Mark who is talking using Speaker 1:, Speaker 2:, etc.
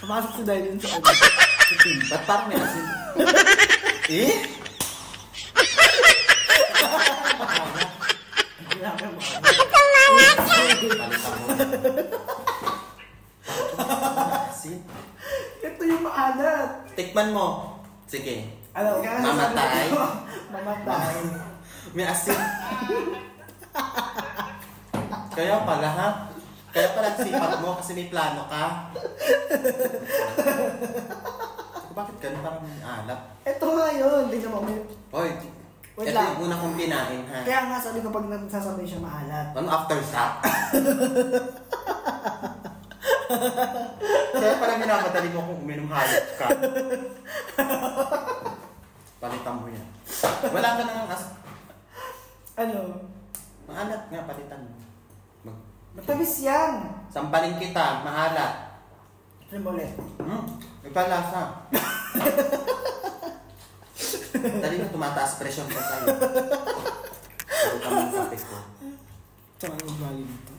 Speaker 1: Pumasok si Dahil yun sa ano.
Speaker 2: Ba't parang may asin? Eh?
Speaker 1: Ito yung maalat.
Speaker 2: Tikman mo. Sige.
Speaker 1: Ano,
Speaker 2: mamatay.
Speaker 1: Mamatay.
Speaker 2: May asin. Kaya pala ha? Kaya pala sipat mo kasi may plano ka. Bakit ganun parang alat?
Speaker 1: Ito nga yun. Hindi naman may...
Speaker 2: Oy,
Speaker 1: wait
Speaker 2: ito
Speaker 1: lang.
Speaker 2: yung una kong kinain ha.
Speaker 1: Kaya nga sabi ko pag nagsasabi siya maalat.
Speaker 2: Ano aftershock? Kaya pala minamadali mo kung uminom halos ka. Palitan mo yan. Wala ka nang
Speaker 1: Ano?
Speaker 2: maalat nga, palitan mo.
Speaker 1: Matamis yan.
Speaker 2: Sampalin kita, maalat.
Speaker 1: Ano mo ulit?
Speaker 2: Ipalasa. Dali na tumataas presyon ko sa'yo. Palitan mo yung kape ko.
Speaker 1: Tsaka yung ugali nito.